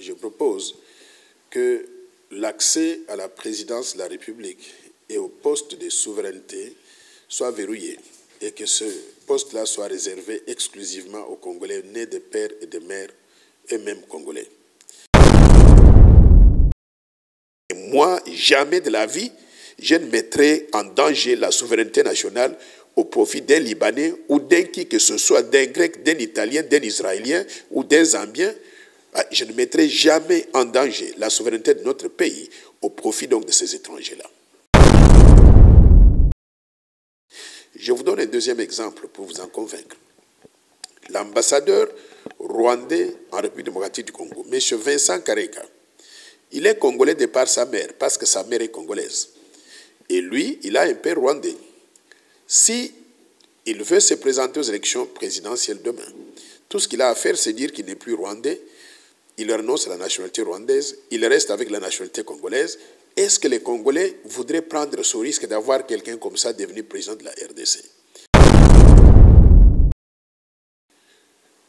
je propose que l'accès à la présidence de la République et au poste de souveraineté soit verrouillé et que ce poste-là soit réservé exclusivement aux Congolais nés de père et de mère, eux-mêmes Congolais. Et moi, jamais de la vie, je ne mettrai en danger la souveraineté nationale au profit d'un Libanais ou d'un qui que ce soit, d'un Grec, d'un Italien, d'un Israélien ou d'un Zambien. Je ne mettrai jamais en danger la souveraineté de notre pays au profit donc de ces étrangers-là. Je vous donne un deuxième exemple pour vous en convaincre. L'ambassadeur rwandais en République démocratique du Congo, M. Vincent Karega, il est congolais de par sa mère, parce que sa mère est congolaise. Et lui, il a un père rwandais. Si il veut se présenter aux élections présidentielles demain, tout ce qu'il a à faire, c'est dire qu'il n'est plus rwandais, il renonce à la nationalité rwandaise, il reste avec la nationalité congolaise. Est-ce que les Congolais voudraient prendre ce risque d'avoir quelqu'un comme ça devenu président de la RDC?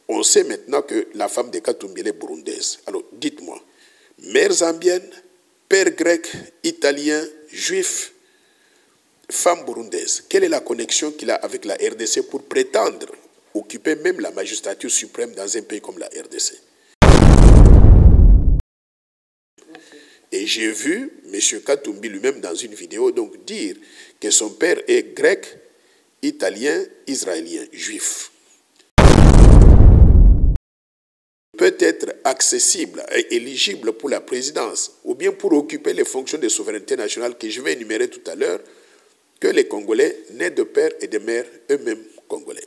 On sait maintenant que la femme de Katumbi est burundaise. Alors, dites-moi, mère zambienne, père grec, italien, juif, femme burundaise, quelle est la connexion qu'il a avec la RDC pour prétendre occuper même la magistrature suprême dans un pays comme la RDC? Et j'ai vu M. Katumbi lui-même dans une vidéo donc dire que son père est grec, italien, israélien, juif. Peut être accessible et éligible pour la présidence ou bien pour occuper les fonctions de souveraineté nationale que je vais énumérer tout à l'heure, que les Congolais nés de père et de mère eux-mêmes Congolais.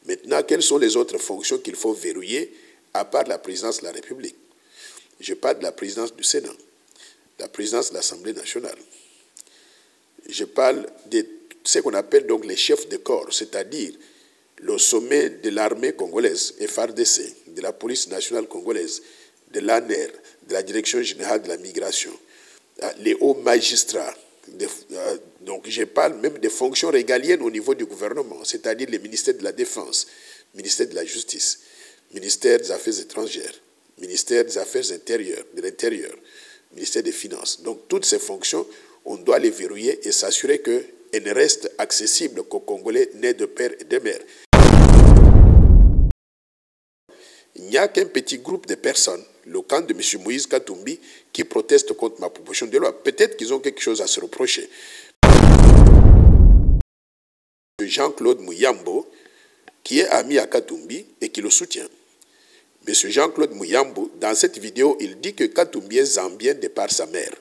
Maintenant, quelles sont les autres fonctions qu'il faut verrouiller à part la présidence de la République? Je parle de la présidence du Sénat, la présidence de l'Assemblée nationale. Je parle de ce qu'on appelle donc les chefs de corps, c'est-à-dire le sommet de l'armée congolaise, FARDC, de la police nationale congolaise, de l'ANER, de la direction générale de la migration, les hauts magistrats. Donc je parle même des fonctions régaliennes au niveau du gouvernement, c'est-à-dire les ministères de la Défense, ministère de la Justice, ministère des Affaires étrangères, ministère des Affaires intérieures, de l'Intérieur, ministère des Finances. Donc toutes ces fonctions, on doit les verrouiller et s'assurer qu'elles ne restent accessibles qu'aux Congolais nés de père et de mère. Il n'y a qu'un petit groupe de personnes, le camp de M. Moïse Katumbi, qui proteste contre ma proposition de loi. Peut-être qu'ils ont quelque chose à se reprocher. Jean-Claude Muyambo, qui est ami à Katumbi et qui le soutient. M. Jean-Claude Muyambo, dans cette vidéo, il dit que Katumbi est zambien de par sa mère.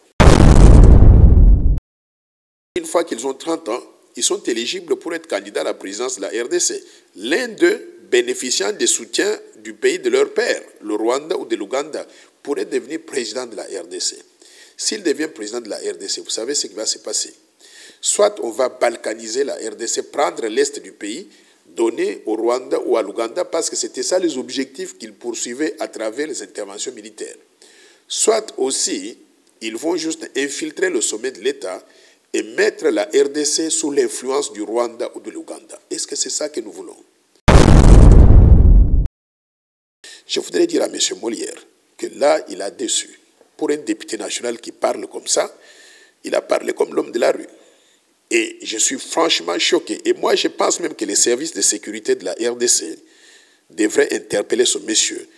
Une fois qu'ils ont 30 ans, ils sont éligibles pour être candidats à la présidence de la RDC. L'un d'eux, bénéficiant des soutiens du pays de leur père, le Rwanda ou de l'Ouganda, pourrait devenir président de la RDC. S'il devient président de la RDC, vous savez ce qui va se passer. Soit on va balkaniser la RDC, prendre l'est du pays, donner au Rwanda ou à l'Ouganda, parce que c'était ça les objectifs qu'ils poursuivaient à travers les interventions militaires. Soit aussi, ils vont juste infiltrer le sommet de l'État et mettre la RDC sous l'influence du Rwanda ou de l'Ouganda. Est-ce que c'est ça que nous voulons? Je voudrais dire à M. Molière que là, il a déçu. Pour un député national qui parle comme ça, il a parlé comme l'homme de la rue. Et je suis franchement choqué. Et moi, je pense même que les services de sécurité de la RDC devraient interpeller ce monsieur.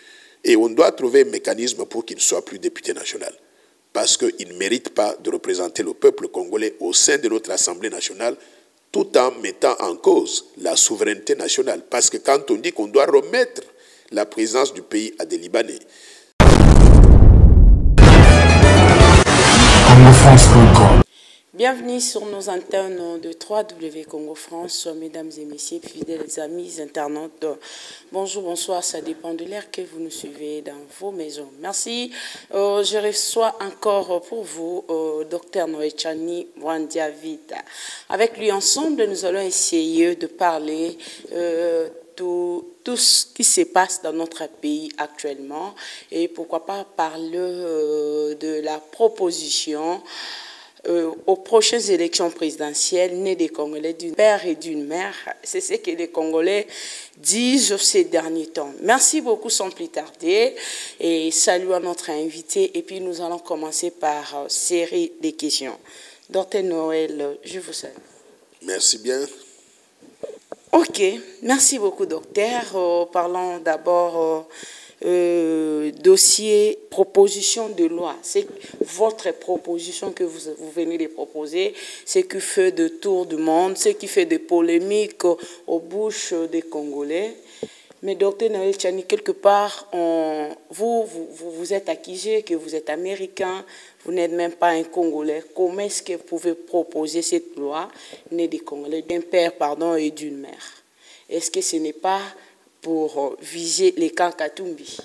Et on doit trouver un mécanisme pour qu'il ne soit plus député national. Parce qu'il ne mérite pas de représenter le peuple congolais au sein de notre Assemblée nationale, tout en mettant en cause la souveraineté nationale. Parce que quand on dit qu'on doit remettre la présidence du pays à des Libanais. Bienvenue sur nos antennes de 3W Congo France, mesdames et messieurs, fidèles amis internautes. Bonjour, bonsoir, ça dépend de l'heure que vous nous suivez dans vos maisons. Merci. Je reçois encore pour vous Dr Noéchani Mwandiavita. Avec lui ensemble, nous allons essayer de parler tout ce qui se passe dans notre pays actuellement et pourquoi pas parler de la proposition aux prochaines élections présidentielles, nés des Congolais d'un père et d'une mère. C'est ce que les Congolais disent ces derniers temps. Merci beaucoup sans plus tarder et salut à notre invité. Et puis nous allons commencer par série des questions. Dr Noël, je vous salue. Merci bien. Ok, merci beaucoup docteur. Parlons d'abord dossier proposition de loi. C'est votre proposition que vous venez de proposer, ce qui fait de tour du monde, ce qui fait des polémiques aux bouches des Congolais. Mais docteur Noël Tchani, quelque part, vous êtes accusé que vous êtes américain, vous n'êtes même pas un Congolais. Comment est-ce que vous pouvez proposer cette loi née des Congolais, d'un père et d'une mère? Est-ce que ce n'est pas pour viser les camps Katumbi?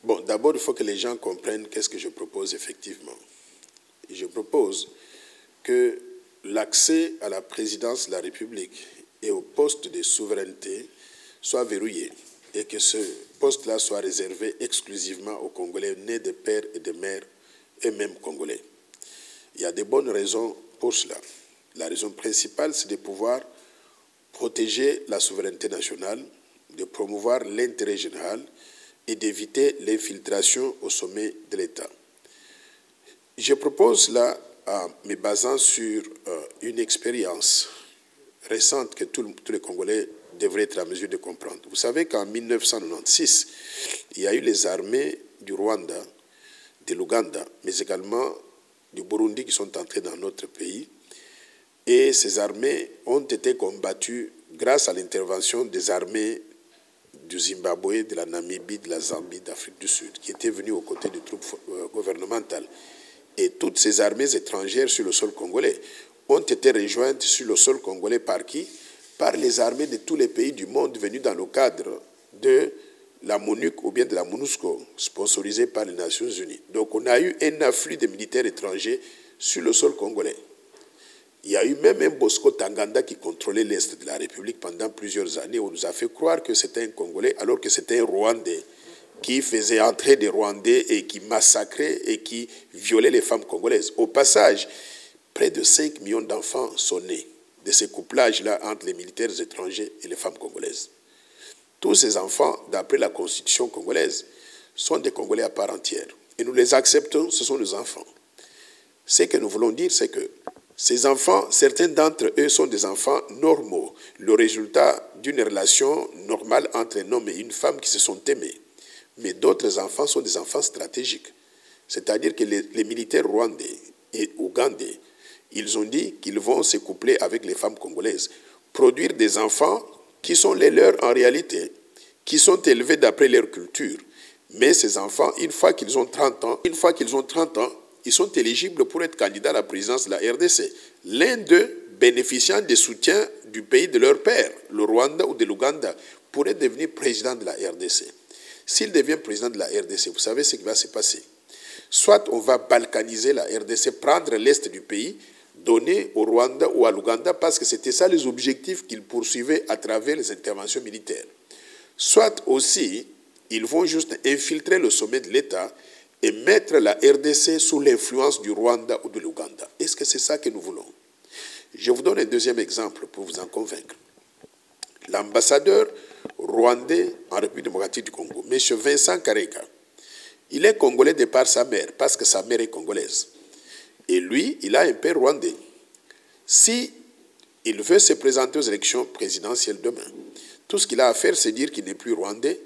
Bon, d'abord, il faut que les gens comprennent qu'est-ce que je propose effectivement. Je propose que l'accès à la présidence de la République et au poste de souveraineté soit verrouillé et que ce poste-là soit réservé exclusivement aux Congolais nés de pères et de mères eux-mêmes Congolais. Il y a de bonnes raisons pour cela. La raison principale, c'est de pouvoir protéger la souveraineté nationale, de promouvoir l'intérêt général et d'éviter l'infiltration au sommet de l'État. Je propose cela en me basant sur une expérience récente que tous les Congolais devraient être en mesure de comprendre. Vous savez qu'en 1996, il y a eu les armées du Rwanda, de l'Ouganda, mais également du Burundi qui sont entrées dans notre pays. Et ces armées ont été combattues grâce à l'intervention des armées du Zimbabwe, de la Namibie, de la Zambie, d'Afrique du Sud, qui étaient venues aux côtés des troupes gouvernementales. Et toutes ces armées étrangères sur le sol congolais ont été rejointes sur le sol congolais par qui? Par les armées de tous les pays du monde venues dans le cadre de la MONUC ou bien de la MONUSCO, sponsorisée par les Nations Unies. Donc on a eu un afflux de militaires étrangers sur le sol congolais. Il y a eu même un Bosco Tanganda qui contrôlait l'Est de la République pendant plusieurs années. On nous a fait croire que c'était un Congolais alors que c'était un Rwandais qui faisait entrer des Rwandais et qui massacrait et qui violait les femmes congolaises. Au passage, près de 5 millions d'enfants sont nés de ce couplage-là entre les militaires étrangers et les femmes congolaises. Tous ces enfants, d'après la constitution congolaise, sont des Congolais à part entière. Et nous les acceptons, ce sont nos enfants. Ce que nous voulons dire, c'est que ces enfants, certains d'entre eux sont des enfants normaux, le résultat d'une relation normale entre un homme et une femme qui se sont aimés. Mais d'autres enfants sont des enfants stratégiques. C'est-à-dire que les militaires rwandais et ougandais, ils ont dit qu'ils vont se coupler avec les femmes congolaises, produire des enfants qui sont les leurs en réalité, qui sont élevés d'après leur culture. Mais ces enfants, une fois qu'ils ont 30 ans, ils sont éligibles pour être candidats à la présidence de la RDC. L'un d'eux, bénéficiant des soutiens du pays de leur père, le Rwanda ou de l'Ouganda, pourrait devenir président de la RDC. S'il devient président de la RDC, vous savez ce qui va se passer. Soit on va balkaniser la RDC, prendre l'Est du pays, donner au Rwanda ou à l'Ouganda, parce que c'était ça les objectifs qu'ils poursuivaient à travers les interventions militaires. Soit aussi, ils vont juste infiltrer le sommet de l'État et mettre la RDC sous l'influence du Rwanda ou de l'Ouganda. Est-ce que c'est ça que nous voulons? Je vous donne un deuxième exemple pour vous en convaincre. L'ambassadeur rwandais en République démocratique du Congo, M. Vincent Karega, il est congolais de par sa mère, parce que sa mère est congolaise. Et lui, il a un père rwandais. Si il veut se présenter aux élections présidentielles demain, tout ce qu'il a à faire, c'est dire qu'il n'est plus rwandais,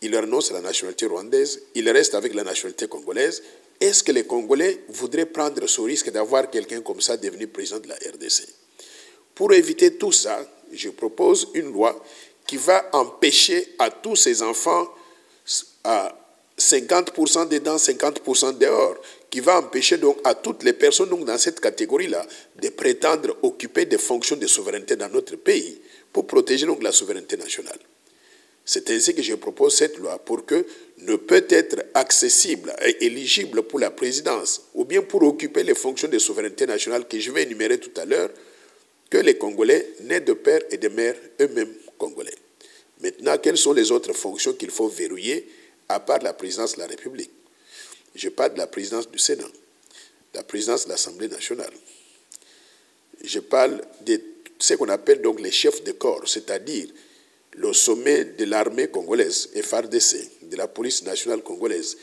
il renonce à la nationalité rwandaise, il reste avec la nationalité congolaise. Est-ce que les Congolais voudraient prendre ce risque d'avoir quelqu'un comme ça devenu président de la RDC? Pour éviter tout ça, je propose une loi qui va empêcher à tous ces enfants, à 50% dedans, 50% dehors, qui va empêcher donc à toutes les personnes donc dans cette catégorie-là de prétendre occuper des fonctions de souveraineté dans notre pays pour protéger donc la souveraineté nationale. C'est ainsi que je propose cette loi pour que ne peut être accessible et éligible pour la présidence ou bien pour occuper les fonctions de souveraineté nationale que je vais énumérer tout à l'heure que les Congolais nés de pères et de mères eux-mêmes Congolais. Maintenant, quelles sont les autres fonctions qu'il faut verrouiller à part la présidence de la République? Je parle de la présidence du Sénat. la présidence de l'Assemblée nationale. Je parle de ce qu'on appelle donc les chefs de corps, c'est-à-dire le sommet de l'armée congolaise, FARDC, de la police nationale congolaise,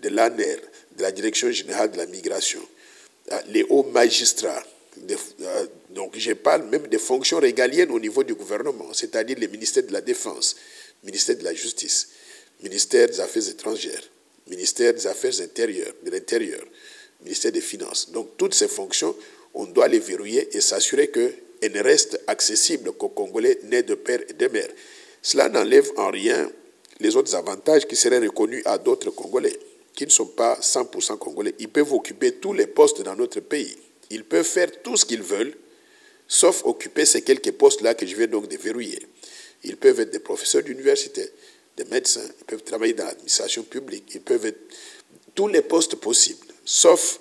de l'ANER, de la Direction générale de la migration, les hauts magistrats. Donc je parle même des fonctions régaliennes au niveau du gouvernement, c'est-à-dire les ministères de la Défense, ministère de la Justice, ministère des Affaires étrangères, ministère des Affaires intérieures, de l'Intérieur, ministère des Finances. Donc toutes ces fonctions, on doit les verrouiller et s'assurer qu'elles ne restent accessibles qu'aux Congolais nés de père et de mère. Cela n'enlève en rien les autres avantages qui seraient reconnus à d'autres Congolais, qui ne sont pas 100% Congolais. Ils peuvent occuper tous les postes dans notre pays. Ils peuvent faire tout ce qu'ils veulent, sauf occuper ces quelques postes-là que je viens donc de verrouiller. Ils peuvent être des professeurs d'université, des médecins, ils peuvent travailler dans l'administration publique, ils peuvent être tous les postes possibles, sauf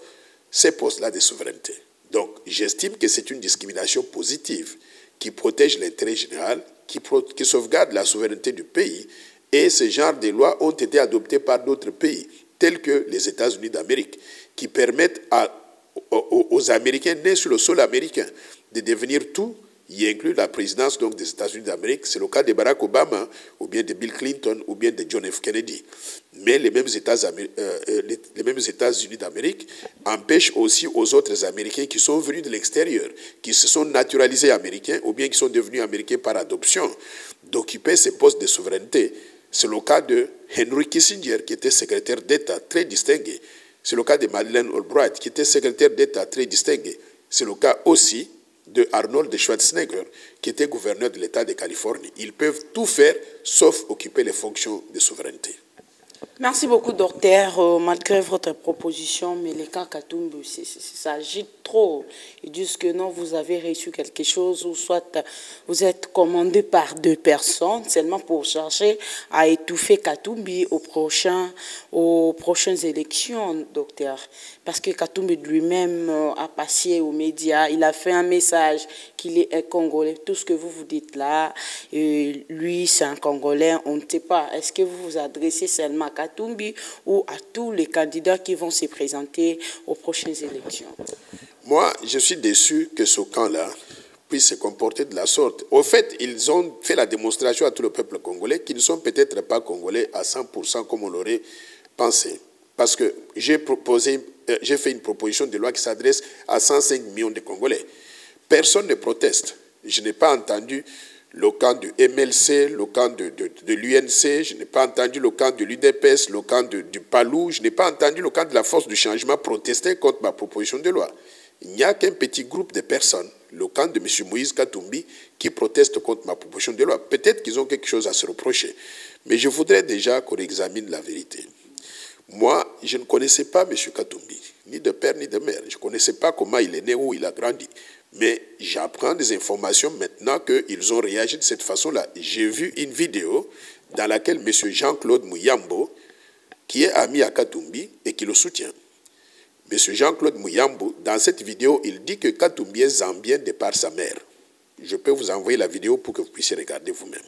ces postes-là de souveraineté. Donc, j'estime que c'est une discrimination positive qui protège l'intérêt général, qui sauvegarde la souveraineté du pays, et ce genre de lois ont été adoptées par d'autres pays, tels que les États-Unis d'Amérique, qui permettent aux Américains nés sur le sol américain de devenir tout, y inclut la présidence donc, des États-Unis d'Amérique. C'est le cas de Barack Obama, ou bien de Bill Clinton, ou bien de John F. Kennedy. Mais les mêmes États-Unis d'Amérique empêchent aussi aux autres Américains qui sont venus de l'extérieur, qui se sont naturalisés américains, ou bien qui sont devenus américains par adoption, d'occuper ces postes de souveraineté. C'est le cas de Henry Kissinger, qui était secrétaire d'État très distingué. C'est le cas de Madeleine Albright, qui était secrétaire d'État très distingué. C'est le cas aussi de Arnold Schwarzenegger, qui était gouverneur de l'État de Californie. Ils peuvent tout faire, sauf occuper les fonctions de souveraineté. Merci beaucoup, docteur. Malgré votre proposition, mais les cas Katumbi, ça agite trop. Ils disent que non, vous avez reçu quelque chose, ou soit vous êtes commandé par 2 personnes, seulement pour chercher à étouffer Katumbi aux prochaines élections, docteur. Parce que Katumbi lui-même a passé aux médias, il a fait un message qu'il est un Congolais. Tout ce que vous dites là, lui, c'est un Congolais, on ne sait pas. Est-ce que vous vous adressez seulement à Katumbi ou à tous les candidats qui vont se présenter aux prochaines élections? Moi, je suis déçu que ce camp-là puisse se comporter de la sorte. Au fait, ils ont fait la démonstration à tout le peuple congolais qu'ils ne sont peut-être pas congolais à 100% comme on l'aurait pensé. Parce que j'ai fait une proposition de loi qui s'adresse à 105 millions de Congolais. Personne ne proteste. Je n'ai pas entendu le camp du MLC, le camp de l'UNC, je n'ai pas entendu le camp de l'UDPS, le camp du PALU, je n'ai pas entendu le camp de la Force du Changement protester contre ma proposition de loi. Il n'y a qu'un petit groupe de personnes, le camp de M. Moïse Katumbi, qui proteste contre ma proposition de loi. Peut-être qu'ils ont quelque chose à se reprocher. Mais je voudrais déjà qu'on examine la vérité. Moi, je ne connaissais pas M. Katumbi, ni de père ni de mère. Je ne connaissais pas comment il est né, où il a grandi. Mais j'apprends des informations maintenant qu'ils ont réagi de cette façon-là. J'ai vu une vidéo dans laquelle M. Jean-Claude Muyambo, qui est ami à Katumbi et qui le soutient. M. Jean-Claude Muyambo, dans cette vidéo, il dit que Katumbi est zambien de par sa mère. Je peux vous envoyer la vidéo pour que vous puissiez regarder vous-même.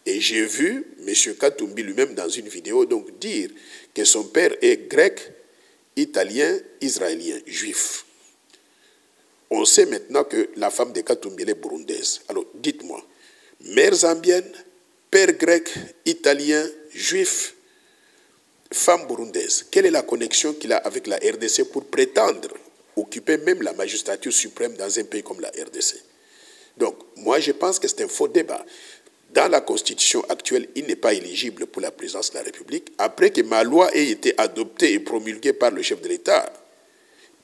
Et j'ai vu M. Katumbi lui-même dans une vidéo donc dire que son père est grec, italien, israélien, juif. On sait maintenant que la femme de Katumbi est burundaise. Alors dites-moi, mère zambienne, père grec, italien, juif, femme burundaise, quelle est la connexion qu'il a avec la RDC pour prétendre occuper même la magistrature suprême dans un pays comme la RDC? Donc moi je pense que c'est un faux débat. Dans la Constitution actuelle, il n'est pas éligible pour la présidence de la République. Après que ma loi ait été adoptée et promulguée par le chef de l'État,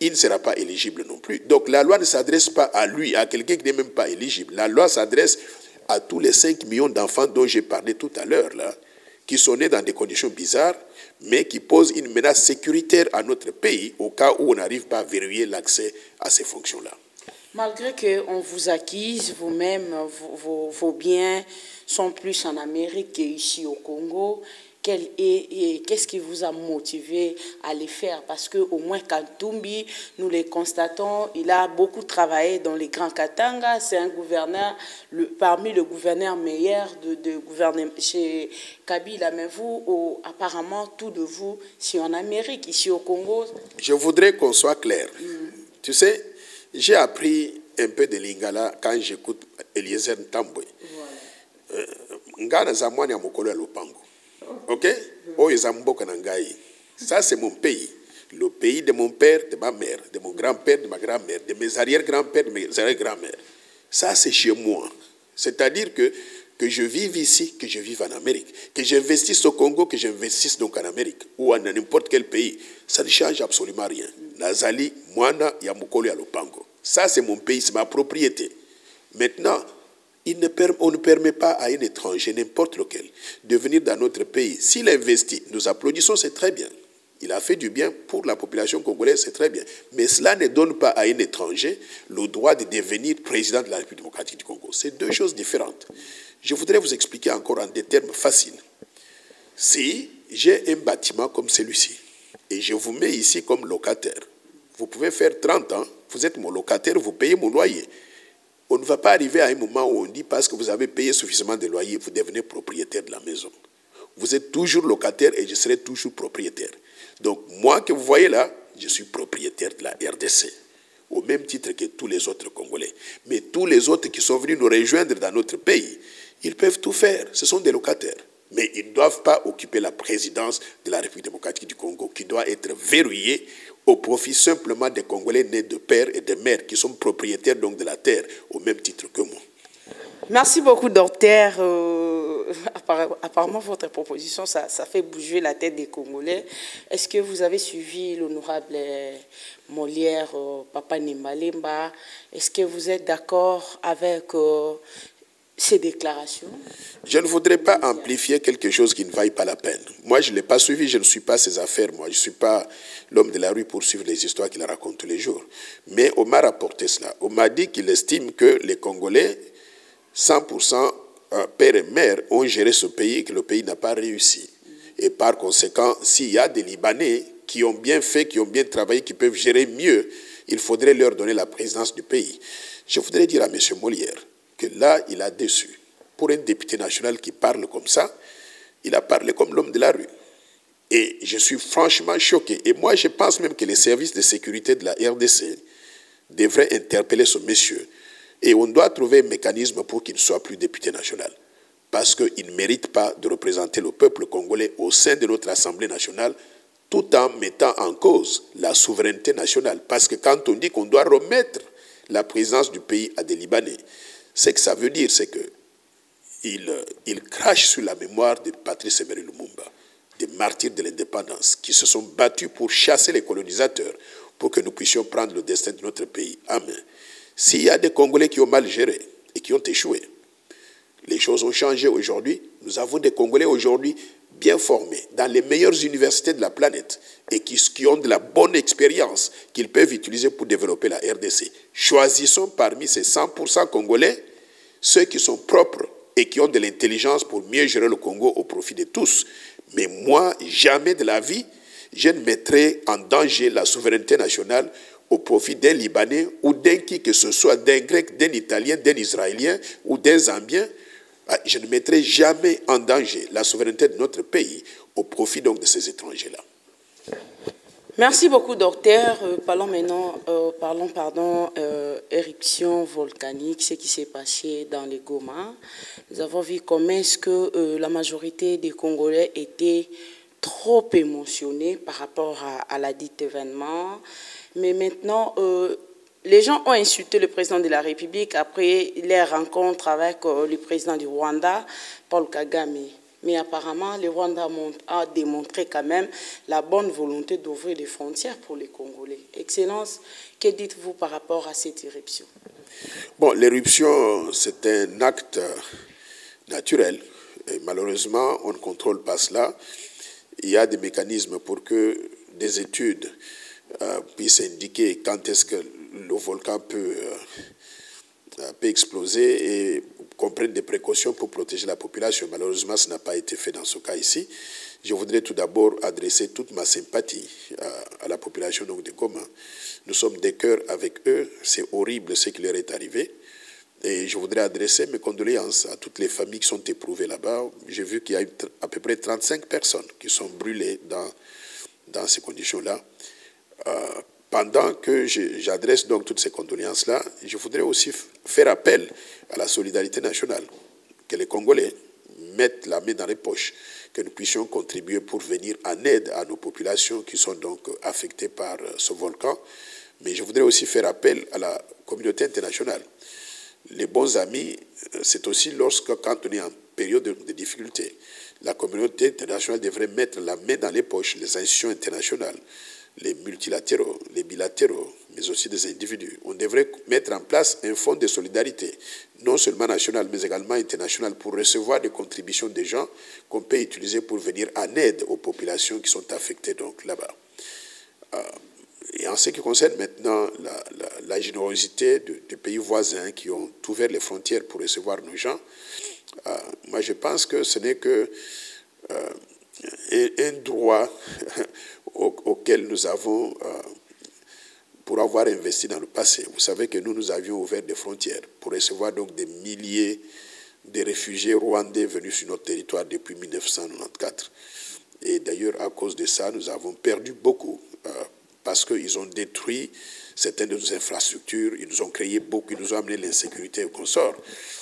il ne sera pas éligible non plus. Donc la loi ne s'adresse pas à lui, à quelqu'un qui n'est même pas éligible. La loi s'adresse à tous les 5 millions d'enfants dont j'ai parlé tout à l'heure, qui sont nés dans des conditions bizarres, mais qui posent une menace sécuritaire à notre pays au cas où on n'arrive pas à verrouiller l'accès à ces fonctions-là. Malgré qu'on vous acquise, vous-même, vos biens sont plus en Amérique qu'ici au Congo, qu'est-ce qui vous a motivé à les faire? Parce qu'au moins Kantumbi, nous les constatons, il a beaucoup travaillé dans les Grands Katanga. C'est un gouverneur, parmi le gouverneur meilleur de gouvernement chez Kabila. Mais vous, apparemment, tout de vous, si en Amérique, ici au Congo. Je voudrais qu'on soit clair. Tu sais, j'ai appris un peu de lingala quand j'écoute Eliezer Ntambwe. Ngana zamwani ya mokolo ya lopango. Ok? Oyo zamboka na ngai. Ça c'est mon pays. Le pays de mon père, de ma mère, de mon grand-père, de ma grand-mère, de mes arrière-grands-pères, de mes arrière-grands-mères. Ça c'est chez moi. C'est-à-dire que je vive ici, que je vive en Amérique, que j'investisse au Congo, que j'investisse donc en Amérique ou en n'importe quel pays, ça ne change absolument rien. Nazali, Mwana, Yamukolo, Yalopango. Ça, c'est mon pays, c'est ma propriété. Maintenant, on ne permet pas à un étranger, n'importe lequel, de venir dans notre pays. S'il investit, nous applaudissons, c'est très bien. Il a fait du bien pour la population congolaise, c'est très bien. Mais cela ne donne pas à un étranger le droit de devenir président de la République démocratique du Congo. C'est deux choses différentes. Je voudrais vous expliquer encore en des termes faciles. Si j'ai un bâtiment comme celui-ci, et je vous mets ici comme locataire, vous pouvez faire 30 ans, vous êtes mon locataire, vous payez mon loyer. On ne va pas arriver à un moment où on dit parce que vous avez payé suffisamment de loyer, vous devenez propriétaire de la maison. Vous êtes toujours locataire et je serai toujours propriétaire. Donc moi que vous voyez là, je suis propriétaire de la RDC, au même titre que tous les autres Congolais. Mais tous les autres qui sont venus nous rejoindre dans notre pays, ils peuvent tout faire, ce sont des locataires. Mais ils ne doivent pas occuper la présidence de la République démocratique du Congo, qui doit être verrouillée au profit simplement des Congolais nés de père et de mère, qui sont propriétaires donc de la terre, au même titre que moi. Merci beaucoup, docteur. Apparemment, votre proposition, ça fait bouger la tête des Congolais. Est-ce que vous avez suivi l'honorable Molière, Papa Nimbalemba? Est-ce que vous êtes d'accord avec ces déclarations? Je ne voudrais pas amplifier quelque chose qui ne vaille pas la peine. Moi, je ne l'ai pas suivi, je ne suis pas ses affaires. Moi, je ne suis pas l'homme de la rue pour suivre les histoires qu'il raconte tous les jours. Mais on m'a rapporté cela. On m'a dit qu'il estime que les Congolais, 100% père et mère, ont géré ce pays et que le pays n'a pas réussi. Et par conséquent, s'il y a des Libanais qui ont bien fait, qui ont bien travaillé, qui peuvent gérer mieux, il faudrait leur donner la présidence du pays. Je voudrais dire à M. Molière que là, il a déçu. Pour un député national qui parle comme ça, il a parlé comme l'homme de la rue. Et je suis franchement choqué. Et moi, je pense même que les services de sécurité de la RDC devraient interpeller ce monsieur. Et on doit trouver un mécanisme pour qu'il ne soit plus député national. Parce qu'il ne mérite pas de représenter le peuple congolais au sein de notre Assemblée nationale, tout en mettant en cause la souveraineté nationale. Parce que quand on dit qu'on doit remettre la présidence du pays à des Libanais, ce que ça veut dire, c'est qu'il crache sur la mémoire de Patrice Emery Lumumba, des martyrs de l'indépendance, qui se sont battus pour chasser les colonisateurs, pour que nous puissions prendre le destin de notre pays. Amen. S'il y a des Congolais qui ont mal géré et qui ont échoué, les choses ont changé aujourd'hui. Nous avons des Congolais aujourd'hui bien formés dans les meilleures universités de la planète et qui ont de la bonne expérience qu'ils peuvent utiliser pour développer la RDC. Choisissons parmi ces 100% Congolais ceux qui sont propres et qui ont de l'intelligence pour mieux gérer le Congo au profit de tous. Mais moi, jamais de la vie, je ne mettrai en danger la souveraineté nationale au profit d'un Libanais ou d'un qui que ce soit, d'un Grec, d'un Italien, d'un Israélien ou d'un Zambien. Je ne mettrai jamais en danger la souveraineté de notre pays au profit donc de ces étrangers-là. Merci beaucoup, docteur. Parlons maintenant, éruption volcanique, ce qui s'est passé dans les Goma. Nous avons vu comment est-ce que la majorité des Congolais étaient trop émotionnés par rapport à la dite événement. Mais maintenant, les gens ont insulté le président de la République après leur rencontre avec le président du Rwanda, Paul Kagame. Mais apparemment, le Rwanda a démontré quand même la bonne volonté d'ouvrir des frontières pour les Congolais. Excellence, que dites-vous par rapport à cette éruption? Bon, l'éruption, c'est un acte naturel. Et malheureusement, on ne contrôle pas cela. Il y a des mécanismes pour que des études puissent indiquer quand est-ce que le volcan peut peut exploser et qu'on prenne des précautions pour protéger la population. Malheureusement, ça n'a pas été fait dans ce cas ici. Je voudrais tout d'abord adresser toute ma sympathie à la population donc, de Goma. Nous sommes des cœurs avec eux. C'est horrible ce qui leur est arrivé. Et je voudrais adresser mes condoléances à toutes les familles qui sont éprouvées là-bas. J'ai vu qu'il y a à peu près 35 personnes qui sont brûlées dans ces conditions-là. Pendant que j'adresse donc toutes ces condoléances-là, je voudrais aussi faire appel à la solidarité nationale, que les Congolais mettent la main dans les poches, que nous puissions contribuer pour venir en aide à nos populations qui sont donc affectées par ce volcan. Mais je voudrais aussi faire appel à la communauté internationale. Les bons amis, c'est aussi quand on est en période de difficulté. La communauté internationale devrait mettre la main dans les poches, les institutions internationales, les multilatéraux, les bilatéraux, mais aussi des individus. On devrait mettre en place un fonds de solidarité, non seulement national, mais également international, pour recevoir des contributions des gens qu'on peut utiliser pour venir en aide aux populations qui sont affectées donc là-bas. Et en ce qui concerne maintenant la générosité des pays voisins qui ont ouvert les frontières pour recevoir nos gens, moi je pense que ce n'est que un droit auquel nous avons pour avoir investi dans le passé. Vous savez que nous avions ouvert des frontières pour recevoir donc des milliers de réfugiés rwandais venus sur notre territoire depuis 1994. Et d'ailleurs, à cause de ça, nous avons perdu beaucoup parce qu'ils ont détruit certaines de nos infrastructures, ils nous ont créé beaucoup, ils nous ont amené l'insécurité au consort.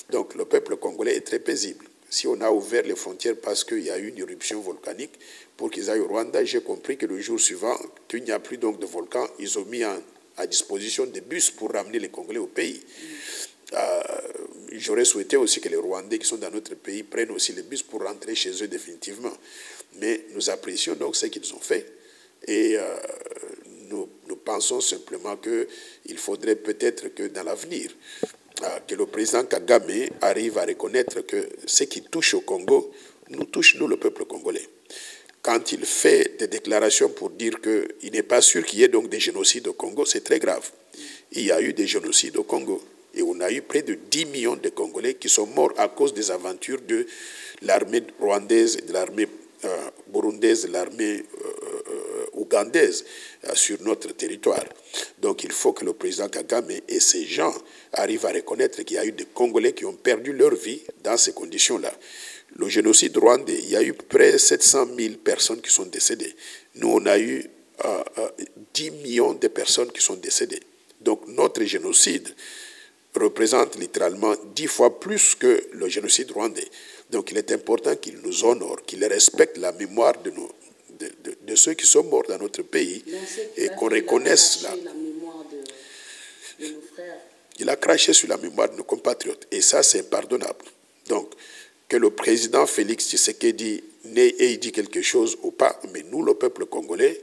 Donc le peuple congolais est très paisible. Si on a ouvert les frontières parce qu'il y a eu une éruption volcanique, pour qu'ils aillent au Rwanda, j'ai compris que le jour suivant, qu'il n'y a plus donc de volcan, ils ont mis à disposition des bus pour ramener les Congolais au pays. J'aurais souhaité aussi que les Rwandais qui sont dans notre pays prennent aussi les bus pour rentrer chez eux définitivement. Mais nous apprécions donc ce qu'ils ont fait et nous pensons simplement qu'il faudrait peut-être que dans l'avenir, que le président Kagame arrive à reconnaître que ce qui touche au Congo nous touche, nous, le peuple congolais. Quand il fait des déclarations pour dire qu'il n'est pas sûr qu'il y ait donc des génocides au Congo, c'est très grave. Il y a eu des génocides au Congo. Et on a eu près de 10 millions de Congolais qui sont morts à cause des aventures de l'armée rwandaise, de l'armée burundaise, de l'armée ougandaise sur notre territoire. Donc il faut que le président Kagame et ses gens arrivent à reconnaître qu'il y a eu des Congolais qui ont perdu leur vie dans ces conditions-là. Le génocide rwandais, il y a eu près de 700 000 personnes qui sont décédées. Nous, on a eu 10 millions de personnes qui sont décédées. Donc notre génocide représente littéralement 10 fois plus que le génocide rwandais. Donc il est important qu'il nous honore, qu'il respecte la mémoire de ceux qui sont morts dans notre pays et qu'on reconnaisse la mémoire de nos frères. Il a craché sur la mémoire de nos compatriotes. Et ça, c'est impardonnable. Donc, que le président Félix Tshisekedi ait dit quelque chose ou pas, mais nous, le peuple congolais,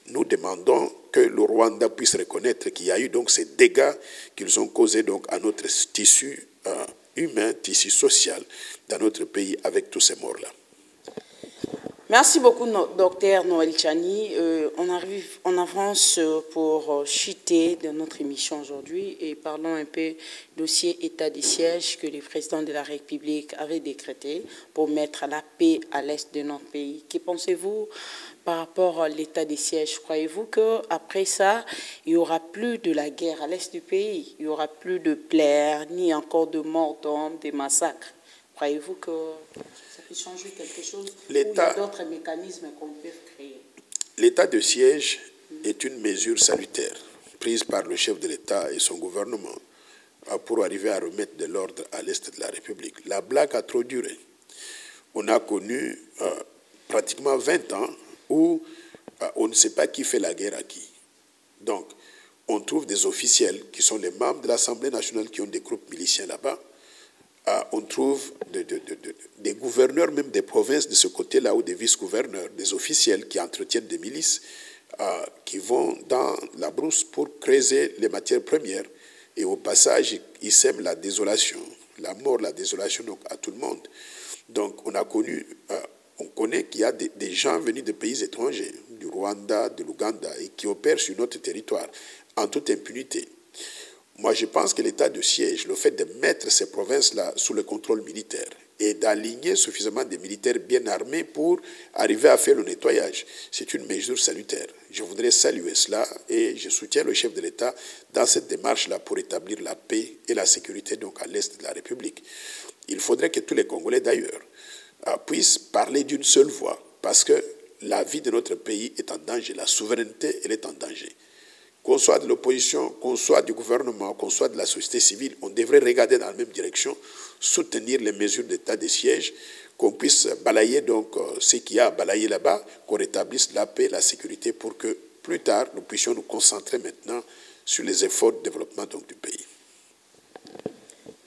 nous demandons que le Rwanda puisse reconnaître qu'il y a eu donc ces dégâts qu'ils ont causés donc à notre tissu humain, tissu social dans notre pays avec tous ces morts-là. Merci beaucoup, docteur Noël Tchani. On avance pour chuter de notre émission aujourd'hui et parlons un peu dossier état de siège que le président de la République avait décrété pour mettre la paix à l'est de notre pays. Que pensez-vous par rapport à l'état de siège? Croyez-vous qu'après ça, il n'y aura plus de la guerre à l'est du pays? Il n'y aura plus de plaies, ni encore de morts d'hommes, des massacres? Croyez-vous que ça peut changer quelque chose ou il y a d'autres mécanismes qu'on peut créer? L'état de siège est une mesure salutaire prise par le chef de l'État et son gouvernement pour arriver à remettre de l'ordre à l'est de la République. La blague a trop duré. On a connu pratiquement 20 ans où on ne sait pas qui fait la guerre à qui. Donc, on trouve des officiels qui sont les membres de l'Assemblée nationale qui ont des groupes miliciens là-bas. On trouve des gouverneurs, même des provinces de ce côté-là, ou des vice-gouverneurs, des officiels qui entretiennent des milices, qui vont dans la brousse pour creuser les matières premières. Et au passage, ils sèment la désolation, la mort, la désolation donc, à tout le monde. Donc on connaît qu'il y a des gens venus de pays étrangers, du Rwanda, de l'Ouganda, et qui opèrent sur notre territoire en toute impunité. Moi, je pense que l'état de siège, le fait de mettre ces provinces-là sous le contrôle militaire et d'aligner suffisamment de militaires bien armés pour arriver à faire le nettoyage, c'est une mesure salutaire. Je voudrais saluer cela et je soutiens le chef de l'État dans cette démarche-là pour établir la paix et la sécurité donc à l'est de la République. Il faudrait que tous les Congolais d'ailleurs puissent parler d'une seule voix parce que la vie de notre pays est en danger, la souveraineté elle est en danger. Qu'on soit de l'opposition, qu'on soit du gouvernement, qu'on soit de la société civile, on devrait regarder dans la même direction, soutenir les mesures d'état de siège, qu'on puisse balayer donc ce qu'il y a à balayer là-bas, qu'on rétablisse la paix, la sécurité pour que plus tard, nous puissions nous concentrer maintenant sur les efforts de développement donc, du pays.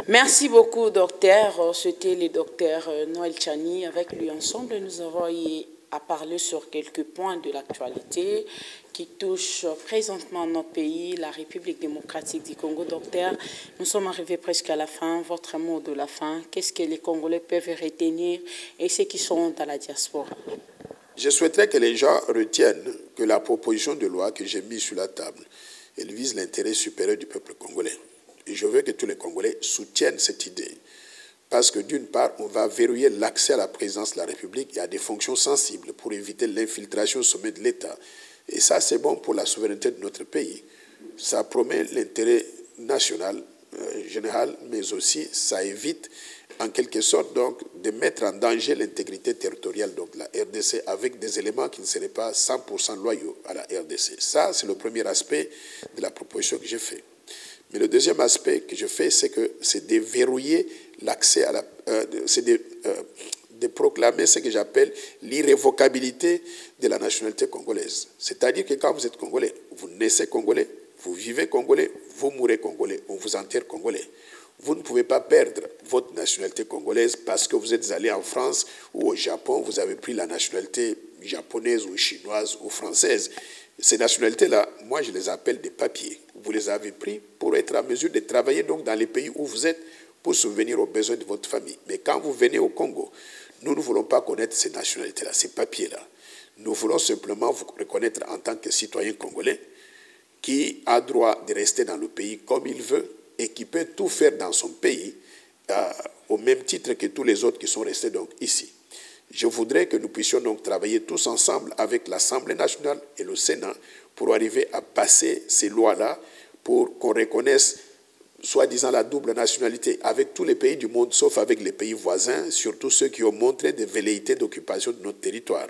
Merci beaucoup, docteur. C'était le docteur Noël Tchani. Avec lui ensemble, nous avons eu à parler sur quelques points de l'actualité qui touchent présentement notre pays, la République démocratique du Congo. Docteur, nous sommes arrivés presque à la fin. Votre mot de la fin, qu'est-ce que les Congolais peuvent retenir et ceux qui sont à la diaspora? Je souhaiterais que les gens retiennent que la proposition de loi que j'ai mise sur la table, elle vise l'intérêt supérieur du peuple congolais. Et je veux que tous les Congolais soutiennent cette idée. Parce que d'une part, on va verrouiller l'accès à la présidence de la République et à des fonctions sensibles pour éviter l'infiltration au sommet de l'État. Et ça, c'est bon pour la souveraineté de notre pays. Ça promet l'intérêt national général, mais aussi ça évite en quelque sorte donc, de mettre en danger l'intégrité territoriale donc, de la RDC avec des éléments qui ne seraient pas 100% loyaux à la RDC. Ça, c'est le premier aspect de la proposition que j'ai faite. Mais le deuxième aspect que je fais, c'est que c'est de verrouiller l'accès à la... c'est de proclamer ce que j'appelle l'irrévocabilité de la nationalité congolaise. C'est-à-dire que quand vous êtes congolais, vous naissez congolais, vous vivez congolais, vous mourrez congolais, on vous enterre congolais. Vous ne pouvez pas perdre votre nationalité congolaise parce que vous êtes allé en France ou au Japon, vous avez pris la nationalité japonaise ou chinoise ou française. Ces nationalités-là, moi je les appelle des papiers. Vous les avez pris pour être en mesure de travailler donc dans les pays où vous êtes pour subvenir aux besoins de votre famille. Mais quand vous venez au Congo, nous ne voulons pas connaître ces nationalités-là, ces papiers-là. Nous voulons simplement vous reconnaître en tant que citoyen congolais qui a droit de rester dans le pays comme il veut et qui peut tout faire dans son pays au même titre que tous les autres qui sont restés donc ici. Je voudrais que nous puissions donc travailler tous ensemble avec l'Assemblée nationale et le Sénat pour arriver à passer ces lois-là pour qu'on reconnaisse soi-disant la double nationalité avec tous les pays du monde, sauf avec les pays voisins, surtout ceux qui ont montré des velléités d'occupation de notre territoire.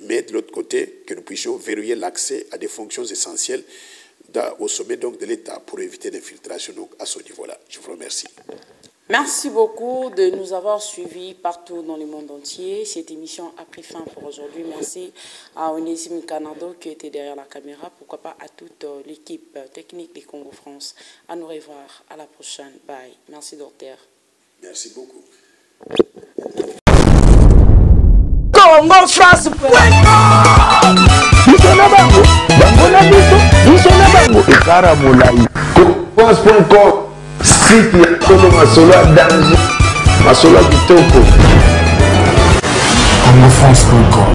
Mais de l'autre côté, que nous puissions verrouiller l'accès à des fonctions essentielles au sommet donc de l'État pour éviter l'infiltration à ce niveau-là. Je vous remercie. Merci beaucoup de nous avoir suivis partout dans le monde entier. Cette émission a pris fin pour aujourd'hui. Merci à Onésime Canado qui était derrière la caméra. Pourquoi pas à toute l'équipe technique des Congo France. À nous revoir. À la prochaine. Bye. Merci, docteur. Merci beaucoup. Congo France. Site ya Congo masolo ya danger, masolo ya kitoko. Congo France.com